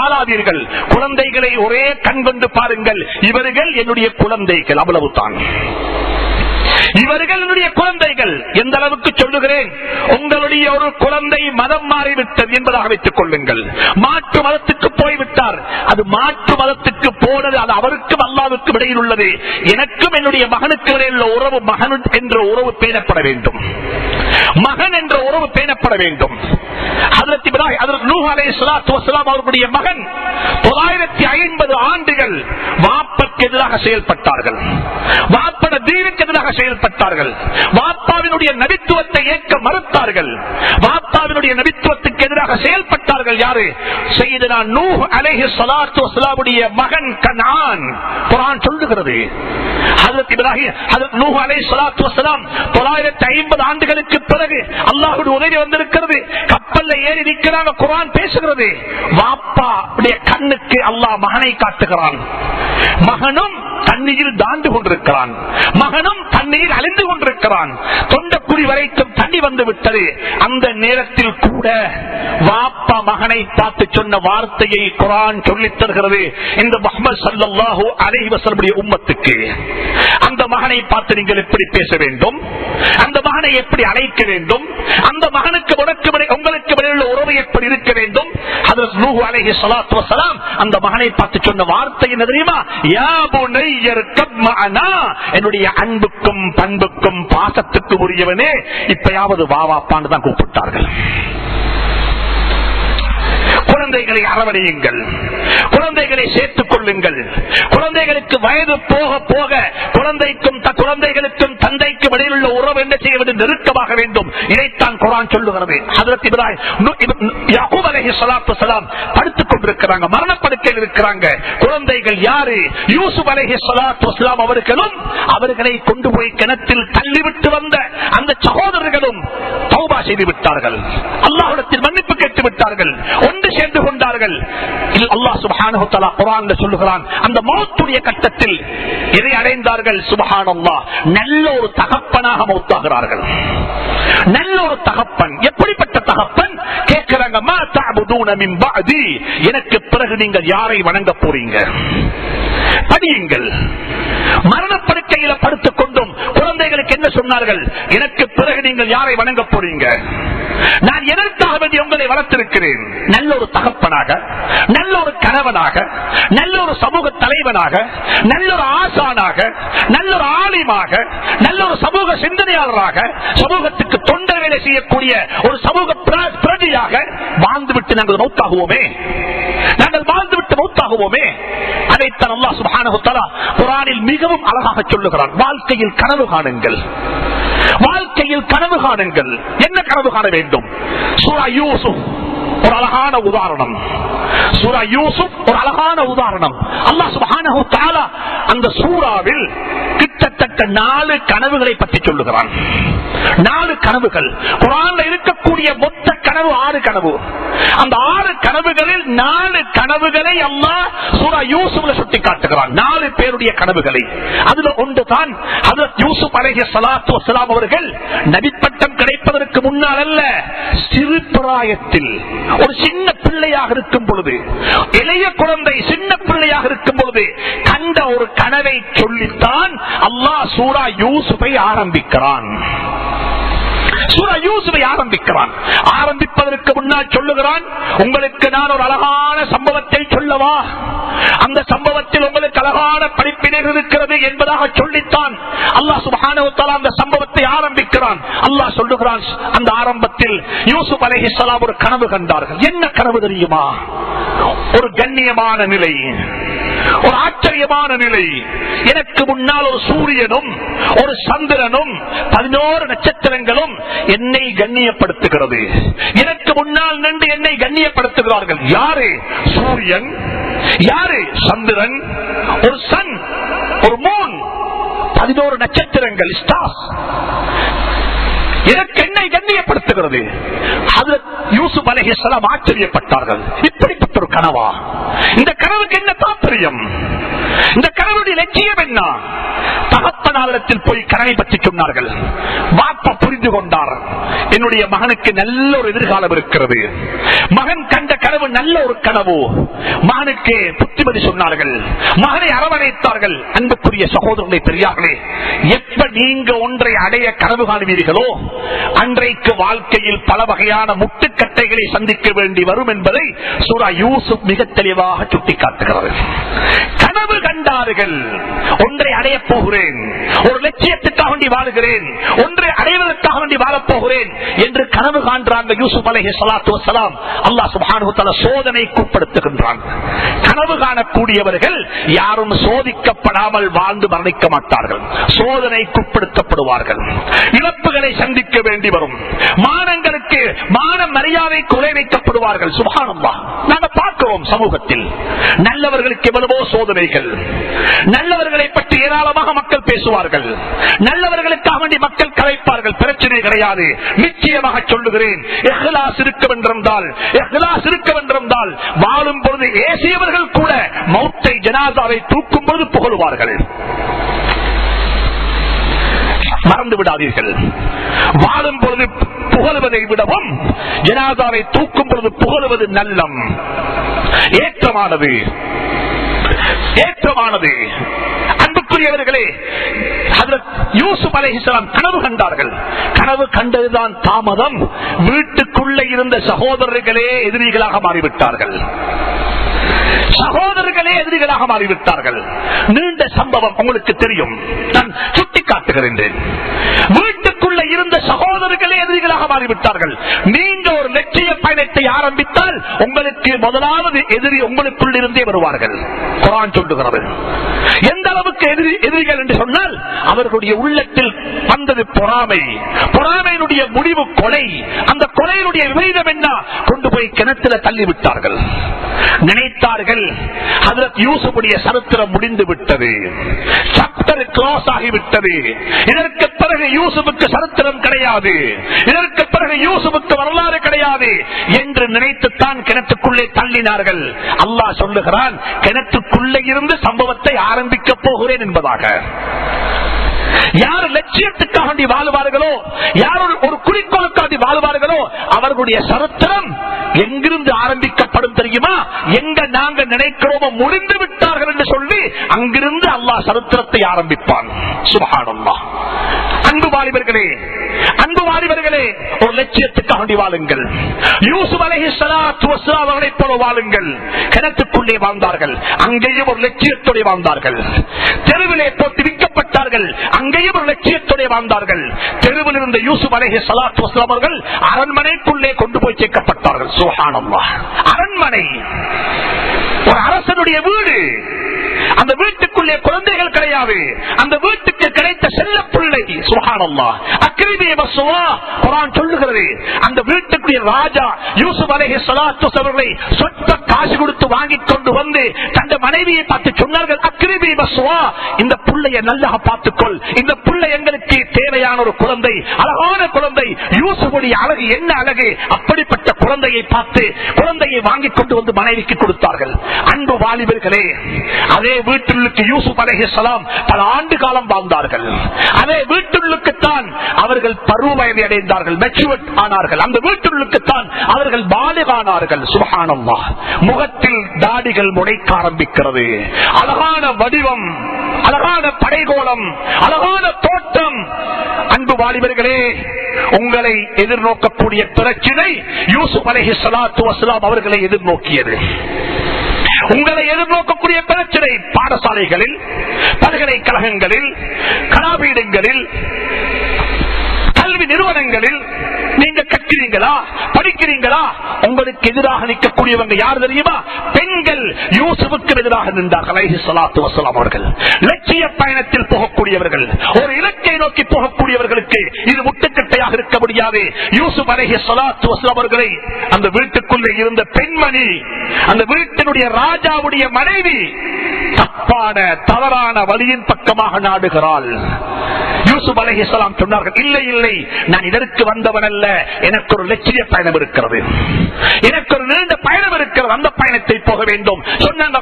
ஆளாதீர்கள். குழந்தைகளை ஒரே கண் கொண்டு பாருங்கள். இவர்கள் என்னுடைய குழந்தைகள், அவ்வளவுதான். இவர்கள் என்னுடைய குழந்தைகள். எந்த அளவுக்கு சொல்லுகிறேன், உங்களுடைய ஒரு குழந்தை மதம் மாறிவிட்டது என்பதாக வைத்துக் கொள்ளுங்கள். மாற்று மதத்துக்கு போய்விட்டார், அது மாற்று மதத்துக்கு போனது, அது அவருக்கும் அல்லாஹ்வுக்கும் இடையில் உள்ளது. எனக்கும் என்னுடைய மகனுக்கு இடையில் உள்ள உறவு, மகன் என்ற உறவு பேணப்பட வேண்டும், மகன் என்ற உறவு பேணப்பட வேண்டும். ஹஜ்ரத் இப்ராஹிம், ஹஜ்ரத் நூஹ் அலைஹிஸ்ஸலாத்து வஸ்ஸலாம் அவர்களுடைய மகன் 950 ஆண்டுகள் வாப்பக்கு எதிராக செயல்பட்டார்கள், வாப்பட தீனுக்கு எதிராக செயல்பட்டார்கள், வாப்பாவினுடைய நபித்துவத்தை ஏற்க மறுத்தார்கள், வாப்பாவினுடைய நபித்துவத்துக்கு எதிராக செயல்பட்டார்கள். யாரு? சய்யிதுனா நூஹ் அலைஹிஸ்ஸலாத்து வஸ்ஸலாமுடைய மகன் கனான். குர்ஆன் சொல்லுகிறது, ஹஜ்ரத் இப்ராஹிம், ஹஜ்ரத் நூஹ் அலைஹிஸ்ஸலாத்து வஸ்ஸலாம் 950 ஆண்டுகளுக்கு பிறகு அல்லாஹ்வுடைய உதவி வந்திருக்கிறது. கப்பல்ல ஏறி நிற்கிறாங்க, குர்ஆன் பேசுகிறது. வாப்பாவுடைய கண்ணுக்கு அல்லாஹ் மகனை காட்டுகிறான். மகனும் தண்ணீரில் தாண்டு கொண்டிருக்கிறான், மகனும் தண்ணீரில் அழிந்து கொண்டிருக்கிறான். தொண்டக்குடி வரைக்கும் தண்ணி வந்து விட்டது. அந்த நேரத்தில் கூட வாப்பா மகனை பார்த்து சொன்ன வார்த்தையை குர்ஆன் சொல்லித் தருகிறது. இந்த முஹம்மது ஸல்லல்லாஹு அலைஹி வஸல்லம் உம்மத்துக்கு அந்த மகனை பார்த்து நீங்கள் எப்படி பேச வேண்டும், அந்த மகனை எப்படி அழைக்க வேண்டும், அந்த மகனுக்கு உங்களுக்கு உள்ள உறவு எப்படி இருக்க வேண்டும். ஹஜ்ரத் நூஹ் அலைஹிஸ்ஸலாத்து வஸ்ஸலாம் அந்த மகனை பார்த்து சொன்ன வார்த்தை என்ன தெரியுமா? யா புனைய இர்கப் மஅனா, என்னுடைய அன்புக்கும் பண்புக்கும் பாசத்துக்கும் உரியவனே, இப்பயாவது வா வாப்பான்னு தான் கூப்பிட்டார்கள். குழந்தைகளை அரவணையுங்கள், குழந்தைகளை சேர்த்துக் கொள்ளுங்கள். குழந்தைகளுக்கு வயது போக போக குழந்தைகளுக்கும் தந்தைக்கும் இடையில் உள்ள உறவு என்ன செய்ய வேண்டும்? நெருக்கமாக வேண்டும். இதைத்தான் குர்ஆன் சொல்லுகிறது. ஹஜ்ரத் இப்ராஹிம், யாக்கூப் அலைஹிஸ்ஸலாத்து வஸ்ஸலாம் படுத்துக் கொண்டிருக்கிறாங்க, மரணப்படுக்கையில் இருக்கிறாங்க. குழந்தைகள் யாரு? யூசுப் அலைஹிஸ்ஸலாத்து வஸ்ஸலாம் அவர்களும் அவர்களை கொண்டு போய் கிணத்தில் தள்ளிவிட்டு வந்த அந்த சகோதரர்களும் தௌபா செய்து விட்டார்கள், அல்லாஹ்விடத்தில் மன்னிப்பு கேட்டு விட்டார்கள், ஒன்று சேர்ந்து கொண்டார்கள். அல்லாஹ் சுப்ஹானஹு வ தஆலா குர்ஆன்ல சொல்லுகிறான், அந்த மௌத்துடைய கட்டத்தில் எதை அடைந்தார்கள்? சுப்ஹானல்லாஹ், நல்ல ஒரு தகப்பனாக மௌத்தாகிறார்கள். நல்ல ஒரு தகப்பன். எப்படிப்பட்ட தகப்பன்? கேட்கிறாங்க, மா தஅபுதூன மின் பஅதி, எனக்கு பிறகு நீங்கள் யாரை வணங்க போறீங்க? படியுங்கள். மரணப்படுக்கையில படுத்துக் கொண்டும் குழந்தைகளுக்கு என்ன சொன்னார்? சொன்னார்கள், எனக்கு பிறகு நீங்கள் யாரை வணங்க போறீங்க? நான் எதற்காக வேண்டி உங்களை வளர்த்திருக்கிறேன்? நல்ல ஒரு தகப்பனாக, நல்ல ஒரு கணவனாக, நல்ல ஒரு சமூக தலைவனாக, நல்ல ஒரு ஆசானாக, நல்ல ஒரு ஆலிமாக, நல்ல ஒரு சமூக சிந்தனையாளராக, சமூகத்துக்கு தொண்டை வேலை செய்யக்கூடிய ஒரு சமூக பிரதியாக வாழ்ந்துவிட்டு நாங்கள் மௌத்தாகுவோமே, நாங்கள் வாழ்ந்துவிட்டு மௌத்தாகுவோமே. அதைத்தான் அல்லாஹ் சுப்ஹானஹு வ தஆலா குர்ஆனில் மிகவும் அழகாக சொல்லுகிறான். வாழ்க்கையில் கனவு காணுங்கள், வாழ்க்கையில் கனவு காணுங்கள். என்ன கனவு காண வேண்டும்? சூரா யூசுப் ஒரு அழகான உதாரணம். சூரா யூசுப் ஒரு அழகான உதாரணம். அல்லாஹ் சுப்ஹானஹு வ தஆலா அந்த சூராவில் கிட்டத்தட்ட 4 கனவுகளை பற்றி சொல்லுகிறான். 4 கனவுகள். குர்ஆன்ல இருக்கக்கூடிய மொத்த கனவு 6 கனவு. அந்த 6 கனவுகளில் 4 கனவுகளை அல்லாஹ் சூரா யூசுப்ல சுட்டி காட்டுகிறான். 4 பேருடைய கனவுகளை. அதுல ஒன்று தான் ஹஜ்ரத் யூசுப் அலைஹிஸ்ஸலாத்து வஸ்ஸலாம் அவர்கள் நபிப்பட்டம் கிடைப்பதற்கு முன்னால் அல்ல, சிறு பிராயத்தில் ஒரு சின்ன பிள்ளையாக இருக்கும் பொழுது, இளைய குழந்தை சின்ன பிள்ளையாக இருக்கும் பொழுது கண்ட ஒரு கனவை சொல்லித்தான் அல்லாஹ் சூரா யூசுஃபை ஆரம்பிக்கிறான். சூரா யூசுஃபை ஆரம்பிக்கிறான். ஆரம்பிப்பதற்கு முன்னால் சொல்லுகிறான், உங்களுக்கு நான் ஒரு அழகான சம்பவத்தை சொல்லவா? அந்த சம்பவத்தில் உங்களுக்கு அழகான படிப்பினைகள் இருக்கிறது என்பதாக சொல்லித்தான் அல்லாஹ் சுப்ஹானஹு வ தஆலா அந்த சம்பவத்தை ஆரம்பிக்கிறான். அல்லாஹ் சொல்லுகிறான், அந்த ஆரம்பத்தில் யூசுப் அலைஹிஸ்ஸலாம் ஒரு கனவு கண்டார்கள். என்ன கனவு தெரியுமா? ஒரு கண்ணியமான நிலை, ஒரு ஆச்சரியமான நிலை. எனக்கு முன்னால் ஒரு சூரியனும் ஒரு சந்திரனும் 11 நட்சத்திரங்களும் என்னை கண்ணியப்படுத்துகிறது. எனக்கு முன்னால் நின்று என்னை கண்ணியப்படுத்துகிறார்கள். யாரு? சூரியன், யாரு? சந்திரன், ஒரு சன், ஒரு மூன், 11 நட்சத்திரங்கள், ஸ்டார்ஸ் எனக்கு என்னை கண்ணியப்படுத்துகிறது. ஹஜ்ரத் யூசுப் அலைஹிஸ்ஸலாம் ஆச்சரியப்பட்டார்கள். இப்படிப்பட்ட ஒரு கனவா? இந்த கனவுக்கு என்ன தாற்பயம்? இந்த கனவுடைய லட்சியம் என்ன? தகப்பனாரிடத்தில் போய் கனவை பற்றி சொன்னார்கள். வாப்பா புரிந்து கொண்டார், என்னுடைய மகனுக்கு நல்ல ஒரு எதிர்காலம் இருக்கிறது. மகன் கண்ட கனவு நல்ல ஒரு கனவு. மகனுக்கு புத்திமதி சொன்னார்கள், மகனை அரவணைத்தார்கள். அன்புக்குரிய சகோதரர்களே, பெரியார்களே, எப்ப நீங்க ஒன்றை அடைய கனவு காணுவீர்களோ அன்றைக்கு வாழ்க்கையில் பல வகையான முட்டுக்கட்டைகளை சந்திக்க வேண்டி வரும் என்பதை சூரா யூசுப் மிக தெளிவாக சுட்டிக்காட்டுகிறது. கனவு கண்டார்கள், ஒன்றை அடைய போகிறேன், ஒரு லட்சியத்துக்காக வேண்டி வாழுகிறேன், ஒன்றை அடைவதற்காக வேண்டி வாழப்போகிறேன் என்று கனவு காண்றாங்க யூசுப் அலைஹிஸ்ஸலாத்து வஸ்ஸலாம். அல்லாஹ் சுப்ஹானஹு வ தஆலா சோதனைக்கு உட்படுத்துகின்றான். கனவு காணக்கூடியவர்கள் யாரும் சோதிக்கப்படாமல் வாழ்ந்து மரணிக்க மாட்டார்கள், சோதனைக்கு உட்படுத்தப்படுவார்கள். இழப்புகளை சந்திக்க வேண்டி வரும், மானங்களுக்கு மான மரியாதை குறை வைக்கப்படுவார்கள். சுப்ஹானல்லாஹ், நாங்கள் பார்க்கிறோம் சமூகத்தில் நல்லவர்களுக்கு எவ்வளவோ சோதனைகள். நல்லவர்களை பற்றி ஏராளமாக மக்கள் பேசுவார்கள், நல்லவர்களுக்காக வேண்டி மக்கள் கலைப்பார்கள். பிரச்சனை கிடையாது. நிச்சயமாக சொல்லுகிறேன், இஹ்லாஸ் இருக்கவென்றால் வாழும் பொழுது ஏசியவர்கள் கூட மௌத்தை ஜனாசாவை தூக்கும் பொழுது புகழுவார்கள். மறந்து விடாதீர்கள். வாழும் பொழுது புகழுவதை விடவும் ஜனாசாவை தூக்கும் பொழுது புகழுவது நல்லம், ஏற்றமானது. அன்புக்குரியவர்களே, ஹஜ்ரத் யூசுப் அலைஹிஸ்ஸலாம் கனவு கண்டார்கள். கனவு கண்டதுதான் தாமதம். வீட்டுக்குள்ளே இருந்த சகோதரர்களே எதிரிகளாக மாறிவிட்டார்கள். சகோதரர்களே எதிரிகளாக மாறிவிட்டார்கள். நீண்ட சம்பவம் உங்களுக்கு தெரியும், நான் சுட்டி காட்டுகிறேன். வீட்டுக்குள்ள இருந்த சகோதரர்களே எதிரிகளாக மாறிவிட்டார்கள். நீங்க ஒரு லட்சிய பயணத்தை ஆரம்பித்தால் உங்களுக்கு முதலாவது எதிரி உங்களுக்குள் இருந்தே வருவார்கள். குர்ஆன் சொல்லுகிறது. எந்த அளவுக்கு எதிரிகள் என்று சொன்னால், அவர்களுடைய உள்ளத்தில் வந்தது பொறாமை. பொறாமையினுடைய முடிவு கொலை. அந்த கொலையினுடைய விபரீதம் என்ன? கொண்டு போய் கிணத்துல தள்ளிவிட்டார்கள். நினைத்தார்கள் ஹஜ்ரத் யூசுஃபுடைய சரித்திரம் முடிந்து விட்டது, சாப்டர் க்ளோஸ் ஆகிவிட்டது. இதற்கு பிறகு யூசுஃபுக்கு சரித்திரம் கிடையாது, இதற்கு பிறகு யூசுஃபுக்கு வரலாறு கிடையாது என்று நினைத்துத்தான் கிணத்துக்குள்ளே தள்ளினார்கள். அல்லாஹ் சொல்லுகிறான், கிணத்துக்குள்ளே இருந்து சம்பவத்தை ஆரம்பிக்க போகிறேன் என்பதாக. யார் லட்சியத்துக்காக வேண்டி வாழ்வார்களோ, யார் ஒரு குறிக்கோளுக்காக வாழ்வார்களோ அவர்களுடைய சரித்திரம் எங்கிருந்து ஆரம்பிக்கப்படும் தெரியுமா? எங்க நாங்க நினைக்கிறோமோ முடிந்து விட்டார்கள் என்று சொல்லி அங்கிருந்து அல்லாஹ் சரித்திரத்தை ஆரம்பிப்பான். சுப்ஹானல்லாஹ். அன்பு வாலிபர்களே, அன்பு வாலிபர்களே, ஒரு லட்சியத்துக்காக வேண்டி வாழுங்கள். யூசுப் அலைஹிஸ்ஸலாத்து வஸ்ஸலாம் அவர்களைப் போல வாழுங்கள். கிணத்துக்குள்ளே வாழ்ந்தார்கள், அங்கேயும் ஒரு லட்சியத்தோடு வாழ்ந்தார்கள். தெருவிலே போட்டு விற்கப்பட்டார்கள், அங்கேயும் ஒரு லட்சியத்தோடு வாழ்ந்தார்கள். தெருவில் இருந்த யூசுப் அலைஹிஸ்ஸலாத்து வஸ்ஸலாம் அவர்கள் அரண்மனைக்குள்ளே கொண்டு போய் சேர்க்கப்பட்டார்கள். சுப்ஹானல்லாஹ். அரண்மனை ஒரு அரசனுடைய வீடு. அந்த வீட்டுக்குள்ளே குழந்தைகள் கிடையாது, அந்த வீட்டுக்கு கிடைத்த செல்ல பிள்ளை. சுப்ஹானல்லாஹ். அக்ரிபி வஸ்ஸவா குர்ஆன் சொல்லுகிறது, அந்த வீட்டுக்குரிய ராஜா யூசுப் அலைஹிஸ்ஸலாத்து வஸ்ஸலாமை சொந்த காசு கொடுத்து வாங்கிக் கொண்டு வந்து தந்த மனைவியை பார்த்து சொன்னார்கள், அக்ரிபி வஸ்ஸவா, இந்த பிள்ளையை நல்லா பார்த்துக்கொள், இந்த பிள்ளை எங்களுக்கு தேவையான ஒரு குழந்தை, அழகான குழந்தை. யூசுஃபுடைய அழகு என்ன அழகு! அப்படிப்பட்ட குழந்தையை பார்த்து குழந்தையை வாங்கிக் கொண்டு வந்து மனைவிக்கு கொடுத்தார்கள். அன்பு வாலிபர்களே, அதே வீட்டுக்கு யூசுப் அலைஹிஸ்ஸலாம் பல ஆண்டு காலம் வாழ்ந்தார்கள். அதே வீட்டுக்குத்தான் அவர்கள் பருவ வயதை அடைந்தார்கள், மெச்சூர்ட் ஆனார்கள். அந்த வீட்டுக்குத்தான் அவர்கள் பாலிகானார்கள். சுப்ஹானல்லாஹ். முகத்தில் தாடிகள் முளைக்க ஆரம்பிக்கிறது. அழகான வடிவம், அழகான படைகோலம், அழகான தோட்டம். அன்பு வாலிபர்களே, உங்களை எதிர்நோக்கக்கூடிய பிரச்சனை யூசுப் அலைஹிஸ்ஸலாத்து வஸ்ஸலாம் அவர்களை எதிர்நோக்கியது. உங்களை எதிர்நோக்கக்கூடிய பிரச்சனை பாடசாலைகளில், பல்கலைக்கழகங்களில், கலாபீடங்களில், கல்வி நிறுவனங்களில் நீங்க கற்கிறீங்களா, படிக்கிறீங்களா? உங்களுக்கு எதிராக நிற்கக்கூடியவங்க யார் தெரியுமா? பெண்கள். யூசுஃபுக்கு எதிராக நின்றார்கள் அலைஹிஸ்ஸலாத்து வஸ்ஸலாம் அவர்கள். லட்சிய பயணத்தில் போகக்கூடியவர்கள், ஒரு இலக்கை நோக்கி போகக்கூடியவர்களுக்கு இது முட்டுக்கட்டையாக இருக்க முடியாது. யூசுப் அலைஹிஸ்ஸலாத்து வஸ்ஸலாம் அவர்களை அந்த வீட்டுக்குள்ளே இருந்த பெண்மணி, அந்த வீட்டினுடைய ராஜாவுடைய மனைவி தப்பான தவறான வழியின் பக்கமாக நாடுகிறாள். யூசுப் அலைஹிஸ்ஸலாம் சொன்னார்கள், இல்லை இல்லை, நான் இதற்கு வந்தவன் அல்ல, எனக்கு ஒரு லட்சிய பயணம் இருக்கிறது, எனக்கு ஒரு நீண்ட பயணம் இருக்கிறது, அந்த பயணத்தை போக வேண்டும். சொன்னாங்க,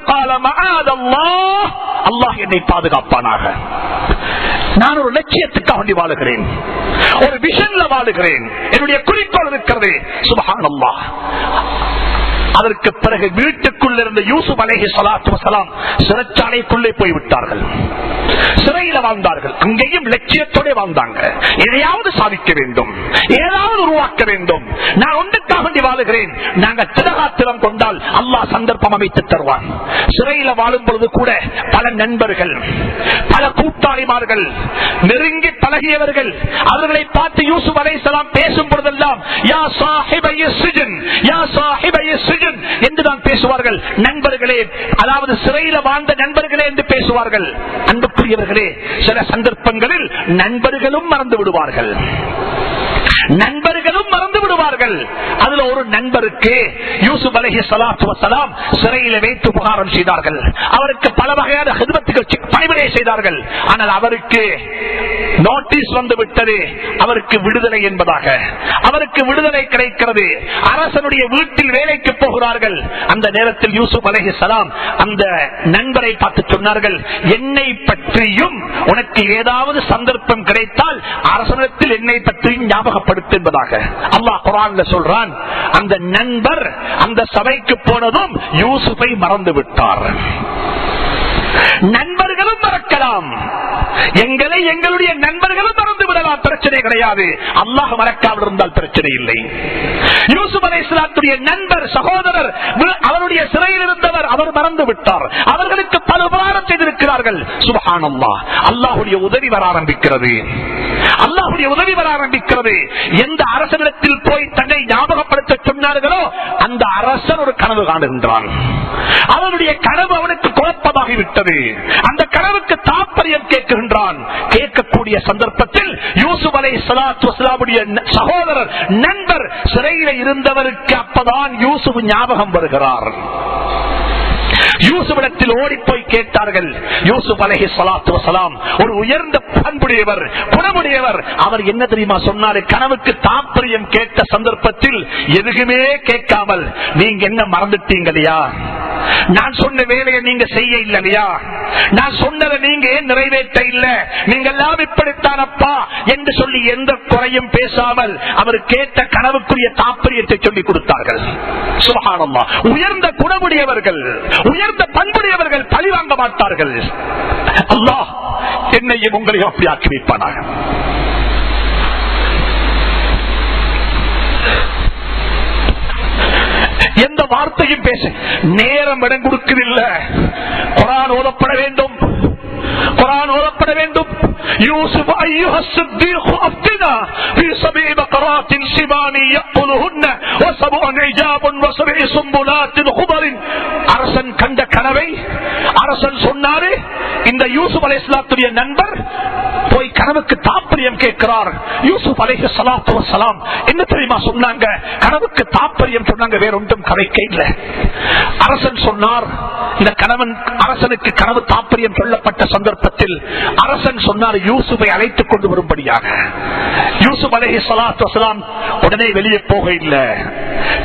அல்லாஹ் என்னை பாதுகாப்பானாக, நான் ஒரு லட்சியத்துக்காக வேண்டி வாழுகிறேன், ஒரு விஷன்ல வாழுகிறேன், என்னுடைய குறிக்கோள் இருக்கிறது. சுப்ஹானல்லாஹ். அதற்கு பிறகு வீட்டுக்குள்ள இருந்த யூசுப் அலைஹிஸ்ஸலாத்து வஸ்ஸலாம் சிறைச்சாலைக்குள்ளே போய்விட்டார்கள். சிறையில வாழ்ந்தார்கள், அங்கேயும் லட்சியத்தோட வாழ்ந்தாங்க. எதையாவது சாதிக்க வேண்டும், ஏதாவது உருவாக்க வேண்டும், நான் ஒன்றுக்காக வேண்டி வாழுகிறேன். நாங்க திடகாத்திரம் கொண்டால் அல்லாஹ் சந்தர்ப்பம் அமைத்து தருவான். சிறையில வாழும் பொழுது கூட பல நண்பர்கள், பல கூட்டாளிமார்கள், நெருங்கி பழகியவர்கள் அவர்களை பார்த்து யூசுப் அலைஹிஸ்ஸலாம் பேசும் பொழுதெல்லாம் யா சாஹிபைய சிஜன், யா சாஹிபைய சிஜன் என்றுதான் பேசுவார்கள். நண்பர்களே, அதாவது சிறையில வாழ்ந்த நண்பர்களே என்று பேசுவார்கள். அன்புக்குரியவர்களே, சில சந்தர்ப்பங்களில் நண்பர்களும் மறந்து விடுவார்கள், நண்பர்களும் மறந்து விடுவார்கள். அதுல ஒரு நண்பருக்கு யூசுப் அலைஹிஸ்ஸலாத்து வஸ்ஸலாம் சிறையில வைத்து புகாரம் செய்தார்கள். அவருக்கு பல வகையான ஹித்மத்துகள் பணிவிடை செய்தார்கள். ஆனால் அவருக்கு நோட்டீஸ் வந்து விட்டது, அவருக்கு விடுதலை என்பதாக. அவருக்கு விடுதலை கிடைக்கிறது. அரசனுடைய வீட்டில் வேலைக்கு போகிறார்கள். அந்த நேரத்தில் யூசுப் அலைஹிஸ்ஸலாம் அந்த நண்பரை பார்த்து சொன்னார்கள், என்னை பற்றியும் உனக்கு ஏதாவது சந்தர்ப்பம் கிடைத்தால் அரசனத்தில் என்னை பற்றியும் ஞாபகப்படுத்த என்பதாக. அல்லாஹ் குர்ஆன்ல சொல்றான், அந்த நண்பர் அந்த சபைக்கு போனதும் யூசுஃபை மறந்து விட்டார். நண்பர்களும் மறக்கலாம், எங்களை எங்களுடைய நண்பர்களும் மறந்து விடலாம், பிரச்சனை கிடையாது. அல்லாஹ் மறக்காமல் இருந்தால் பிரச்சனை இல்லை. யூசுப் அலைஹிஸ்ஸலாத்துடைய நண்பர், சகோதரர், அவருடைய சிறையில் இருந்தவர், அவர் மறந்து விட்டார். அவர்களுக்கு பல உபகாரம் செய்திருக்கிறார்கள். சுப்ஹானல்லாஹ். அல்லாஹ்வுடைய உதவி வர ஆரம்பிக்கிறது, அல்லாஹ்வுடைய உதவி வர ஆரம்பிக்கிறது. எந்த அரசனிடத்தில் போய் தன்னை ஞாபகப்படுத்த சொன்னார்களோ அந்த அரசன் ஒரு கனவு காணுகின்றான். அவனுடைய கனவு அவனுக்கு குழப்பமாகிவிட்டது. அந்த கனவுக்கு தாற்பயம் கேட்கின்றான். கேட்கக்கூடிய சந்தர்ப்பத்தில் யூசுப் அலைஹிஸ்ஸலாத்து வஸ்ஸலாமுடைய சகோதரர், நண்பர் சிறையில் இருந்தவருக்கு அப்பதான் யூசுப் ஞாபகம் வருகிறார். யூசுஃபிடத்தில் ஓடி போய் கேட்டார்கள். யூசுப் அலைஹிஸ்ஸலாத்து வஸலாம் ஒரு உயர்ந்த பண்புடையவர், குணமுடையவர். அவர் என்ன தெரியுமா சொன்னாரு? கனவுக்கு தாற்பயம் கேட்ட சந்தர்ப்பத்தில் எதுவுமே கேட்காமல், நீங்க என்ன மறந்துட்டீங்க இல்லையா? நான் சொன்ன வேலையை நீங்க செய்ய இல்லையா? நான் சொன்னதை நீங்க ஏன் நிறைவேற்ற இல்ல? நீங்க எல்லாம் இப்படித்தானப்பா என்று சொல்லி எந்த குறையும் பேசாமல் அவர் கேட்ட கனவுக்குரிய தாற்பயத்தை சொல்லிக் கொடுத்தார்கள். சுப்ஹானல்லாஹ். உயர்ந்த குணமுடையவர்கள், உயர்ந்த பண்புடையவர்கள் பழி வாங்க மாட்டார்கள். அல்லாஹ் என்னையும் உங்களையும் அப்படி ஆக்கி வைப்பானாக. எந்த வார்த்தையும் பேச நேரம் இடம் கொடுக்கவில்லை. குர்ஆன் ஓதப்பட வேண்டும், குர்ஆன் ஓதப்பட வேண்டும். யூசுப் அய்யுஹ ஸித்தீக் அஃப்தினா ஃபீ சபீ பக்ராத்தின் ஷிபானி யஅகுலுஹுன்ன வ சபஉன் இஜாபுன் வ சபஇ சும்புலாத்தின் குபரின். அரசன் கண்ட கனவை அரசன் சொன்னாரு. இந்த யூசுப் அலைஹிஸ்ஸலாத்துடைய நண்பர் போய் கனவுக்கு தாற்பயம் கேட்கிறார். யூசுப் அலைஹிஸ்ஸலாத்து வஸலாம் என்ன தெரியுமா சொன்னாங்க? கனவுக்கு தாற்பயம் சொன்னாங்க, வேற ஒன்றும் கதைக்க இல்ல. அரசன் சொன்னார், இந்த கணவன் அரசனுக்கு கனவு தாற்பயம் சொல்லப்பட்ட சந்தர்ப்பத்தில் அரசன் சொன்னார் யூசுஃபை அழைத்துக் கொண்டு வரும்படியாக. யூசுப் அலைஹிஸ்ஸலாத்து வஸலாம் உடனே வெளியே போக இல்லை.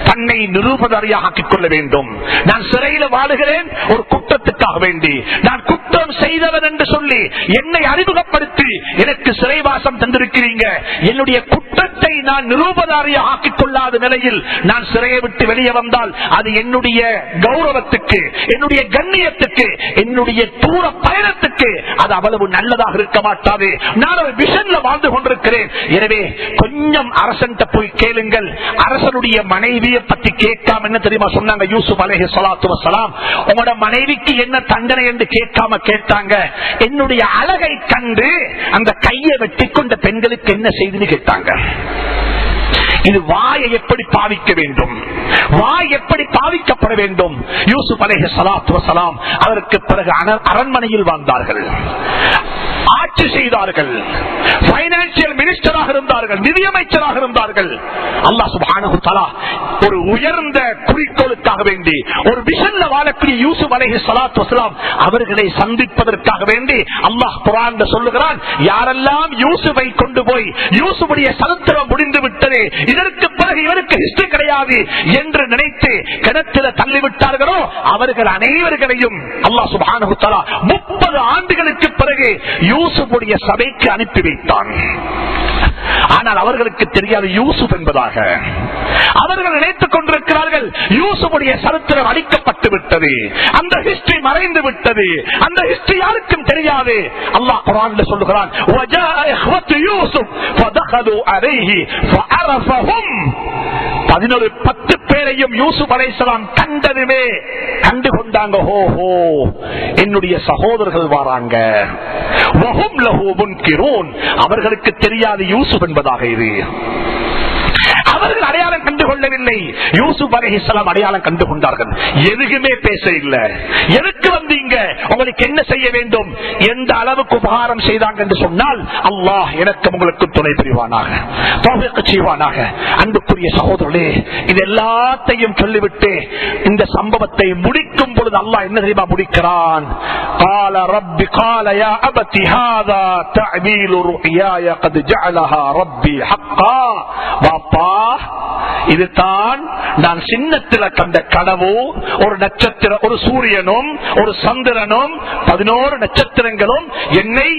தன்னை நிரூபதாரியாக ஆக்கிக் கொள்ள வேண்டும். நான் சிறையில் வாழுகிறேன் ஒரு குற்றத்துக்காக வேண்டி, நான் குற்றம் செய்தவன் என்று சொல்லி என்னை அறிமுகப்படுத்தி எனக்கு சிறைவாசம் தந்திருக்கிறீங்க. என்னுடைய குற்றத்தை நான் நிரூபதாரியாக ஆக்கிக் கொள்ளாத நிலையில் நான் சிறையை விட்டு வெளியே வந்தால் அது என்னுடைய கௌரவத்துக்கு, என்னுடைய கண்ணியத்துக்கு, என்னுடைய தூர பயணத்துக்கு அது அவ்வளவு நல்லதாக இருக்க மாட்டாது. நான் ஒரு விஷன்ல வாழ்ந்து கொண்டிருக்கிறேன். எனவே கொஞ்சம் அரசன் போய் கேளுங்கள். அரசனுடைய மனைவியை பத்தி கேட்காம என்ன தெரியுமா சொன்னாங்க யூசுப் அலைஹிஸ்ஸலாத்து வஸலாம்? உங்களோட மனைவிக்கு என்ன தண்டனை என்று கேட்காம கேட்டாங்க, என்னுடைய அழகை கண்டு அந்த கையை வெட்டி கொண்ட பெண்களுக்கு என்ன செய்துன்னு கேட்டாங்க. இது வாயை எப்படி பாவிக்க வேண்டும், வாய் எப்படி பாவிக்கப்பட வேண்டும். யூசுப் அலைஹிஸ்ஸலாத்து வஸலாம் அதற்கு பிறகு அரண்மனையில் வாழ்ந்தார்கள், ஆட்சி செய்தார்கள், பைனான்சியல் மினிஸ்டராக இருந்தார்கள், நிதியமைச்சராக இருந்தார்கள். அல்லாஹ் சுப்ஹானஹு வ தஆலா ஒரு உயர்ந்த குறிக்கோளுக்காக வேண்டி ஒரு விஷன்ல வாழக்கூடிய யூசுப் அலைஹிஸ்ஸலாத்து வஸலாம் அவர்களை சந்திப்பதற்காக வேண்டி அல்லாஹ் குர்ஆன்ல சொல்லுகிறான், யாரெல்லாம் யூசுஃபை கொண்டு போய் யூசுஃபுடைய சரித்திரம் முடிந்து விட்டது, இதற்கு பிறகு இவருக்கு ஹிஸ்டரி கிடையாது என்று நினைத்து கிணற்றில தள்ளிவிட்டார்களோ அவர்கள் அனைவர்களையும் அல்லாஹ் சுப்ஹானஹு வ தஆலா 30 ஆண்டுகளுக்கு பிறகு யூசுஃபுடைய சபைக்கு அனுப்பி வைத்தான். ஆனால் அவர்களுக்கு தெரியாது யூசுப் என்பதாக. அவர்கள் நினைத்துக் கொண்டிருக்கிறார்கள் யூசுஃபுடைய சரித்திரம் அழிக்கப்பட்டு விட்டது, அந்த ஹிஸ்டரி மறைந்து விட்டது, அந்த ஹிஸ்டரி யாருக்கும் தெரியாது. அல்லாஹ் குர்ஆன்ல சொல்லுகிறான், வஜாஅ இஹ்வத்து யூசுப் ஃபதഖலு அலைஹி ஃபஅரஃபஹும். 10 பேரையும் யூசுப் அலைஹிஸ்ஸலாம் கண்டதுமே கண்டு கொண்டாங்க. ஓஹோ, என்னுடைய சகோதரர்கள் வராங்க. வஹும் லஹு முன்கிரூன். அவர்களுக்கு தெரியாது யூசுப் என்பதாக. இது அவர்கள் அடையாளம் கண்டு கொள்ளவில்லை, யூசுப் அலைஹிஸ்ஸலாம் அடையாளம் கண்டு கொண்டார்கள். எதுக்குமே பேச இல்லை. எதுக்கு வந்தீங்க, உங்களுக்கு என்ன செய்ய வேண்டும், எந்த அளவுக்கு உபகாரம் செய்தாங்க என்று சொன்னால் அல்லாஹ் எனக்கு உங்களுக்கு துணை புரிவானாக, தௌஃபீக் செய்வானாக. அன்புக்குரிய சகோதரர்களே, இது எல்லாத்தையும் சொல்லிவிட்டு இந்த சம்பவத்தை முடிக்கும் பொழுது அல்லாஹ் என்ன தெரியுமா முடிக்கிறான்? قال رب قال يا أبت هذا تعبير رؤياي قد جعلها ربي حقا. பாப்பா, இதுதான் நான் சின்னத்தில் கண்ட கனவு. ஒரு நட்சத்திரம், ஒரு சூரியனும் ஒரு சந்திரனும் 11 நட்சத்திரங்களும் என்னை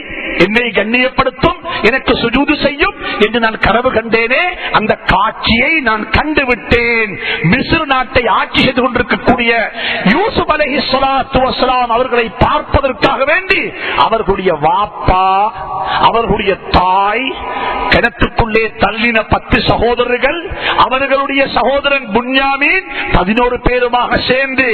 கண்ணியப்படுத்தும், எனக்கு சுஜூது செய்யும் என்று நான் கனவு கண்டேனே, அந்த காட்சியை நான் கண்டுவிட்டேன். மிஸ்ர் நாட்டை ஆட்சி செய்து கொண்டிருக்கக்கூடிய யூசுப் அலைஹிஸ்ஸலாத்து வஸலாம் அவர்களை பார்ப்பதற்காக வேண்டி அவர்களுடைய வாப்பா, அவர்களுடைய தாய், கிணத்துக்குள்ளே தள்ளின 10 சகோதரர்கள், அவர்களுடைய சகோதரன் புன்யாமீன் 11 பேருமாக சேர்ந்து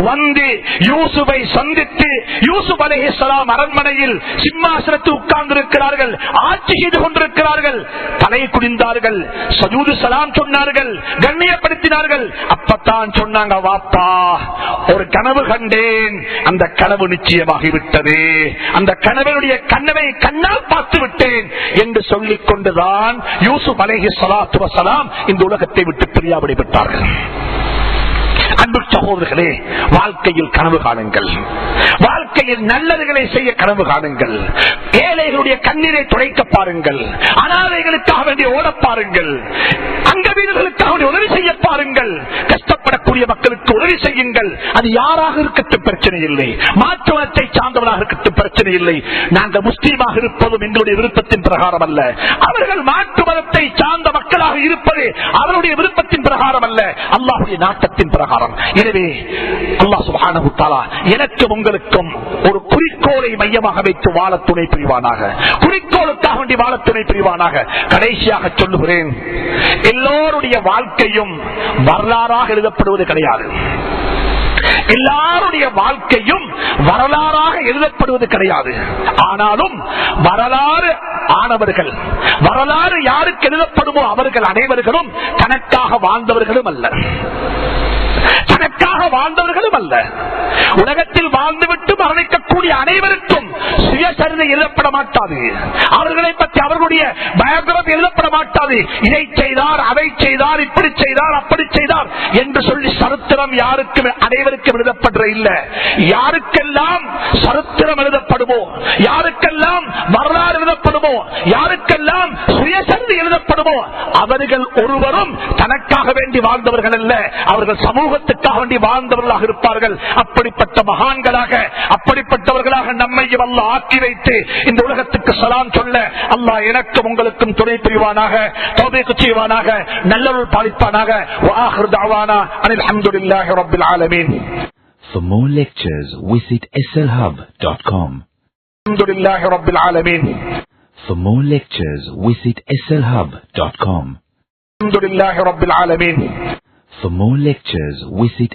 வந்து யூசுஃபை சந்தித்து யூசுப் அலைஹிஸ்ஸலாம் அரண்மனையில் சிம்மாசனத்தில் உட்கார்ந்திருக்கிறார்கள், ஆட்சி செய்து கொண்டிருக்கிறார்கள். தலை குனிந்தார்கள், சஜூது சலாம் சொன்னார்கள், கண்ணியப்படுத்தினார்கள். அப்பத்தான் சொன்னாங்க, வாப்பா ஒரு கனவு கண்டேன், அந்த கனவு நிச்சயமாகிவிட்டது, அந்த கனவினுடைய கனவை கண்ணால் பார்த்து விட்டேன் என்று சொல்லிக் கொண்டுதான் யூசுப் அலைஹிஸ்ஸலாத்து வஸலாம் இந்த உலகத்தை விட்டு பிரியாவிடை பெற்றார்கள். அன்பு சகோதரர்களே, வாழ்க்கையில் கனவு காணுங்கள், வாழ்க்கையில் நல்லதுகளை செய்ய கனவு காணுங்கள், ஏழைகளுடைய கண்ணீரை துடைக்க பாருங்கள், அனாதைகளுக்காக வேண்டிய ஓட பாருங்கள், அங்கவீனர்களுக்காக வேண்டிய உதவி செய்ய பாருங்கள், கஷ்டப்படக்கூடிய மக்களுக்கு உதவி செய்யுங்கள். அது யாராக இருக்கட்டும் பிரச்சனை இல்லை, மாற்று மதத்தை சார்ந்தவராக இருக்கட்டும் பிரச்சனை இல்லை. நாங்கள் முஸ்லீமாக இருப்பதும் எங்களுடைய விருப்பத்தின் பிரகாரம் அல்ல, அவர்கள் மாற்று மதத்தை சார்ந்த மக்களாக இருப்பது அவருடைய விருப்பத்தின் பிரகாரம் அல்ல, அல்லாஹ்வுடைய நாட்டத்தின் பிரகாரம். எனவே அல்லாஹ் சுப்ஹானஹு வ தஆலா எனக்கும் உங்களுக்கும் ஒரு குறிக்கோளை மையமாக வைத்து வாழ துணை புரிவானாக, குறிக்கோளுக்காக வேண்டி வாழ துணை புரிவானாக. கடைசியாக சொல்லுகிறேன், எல்லோருடைய வாழ்க்கையும் வரலாறாக எழுதப்படுவது கிடையாது, எல்லாருடைய வாழ்க்கையும் வரலாறாக எழுதப்படுவது கிடையாது. ஆனாலும் வரலாறு ஆனவர்கள், வரலாறு யாருக்கு எழுதப்படுமோ அவர்கள் அனைவர்களும் தனக்காக வாழ்ந்தவர்களும் அல்ல, தனக்காக வாழ்ந்தவர்களும் அல்ல. உலகத்தில் வாழ்ந்துவிட்டு மரணிக்கக்கூடிய அனைவருக்கும் சுயசரிதை எழுதப்பட மாட்டாது, அவர்களை பற்றி அவர்களுடைய பயோகிராபி எழுதப்பட மாட்டாது. இதை செய்தார், அதை செய்தார், இப்படி செய்தார், அப்படி செய்தார் என்று சொல்லி சரித்திரம் யாருக்கும் அனைவருக்கும் எழுதப்படுற இல்ல. யாருக்கெல்லாம் சரித்திரம் எழுதப்படுமோ, யாருக்கெல்லாம் வரலாறு எழுதப்படுமோ, யாருக்கெல்லாம் சுயசரிதை எழுதப்படுமோ அவர்கள் ஒருவரும் தனக்காக வேண்டி வாழ்ந்தவர்கள் அல்ல, அவர்கள் சமூகத்துக்காக வேண்டி வாழ்ந்தவர்களாக இருப்பார்கள். அப்படிப்பட்ட மகான்களாக, அப்படிப்பட்டவர்களாக நம்மையும் அல்லாஹ் ஆக்கி வைத்து இந்த உலகத்துக்கு சலாம் சொல்ல அல்லாஹ் எனக்கும் உங்களுக்கும் துணை புரிவானாக, தௌபீக் செய்வானாக, நல்லருள் பாலிப்பானாக. வஆகிரு தஅவானா அனில் ஹம்துலில்லாஹி ரப்பில் ஆலமீன். For more lectures visit slhub.com. Alhamdulillahi rabbil alamin. For more lectures visit slhub.com. Alhamdulillahi rabbil alamin. For more lectures visit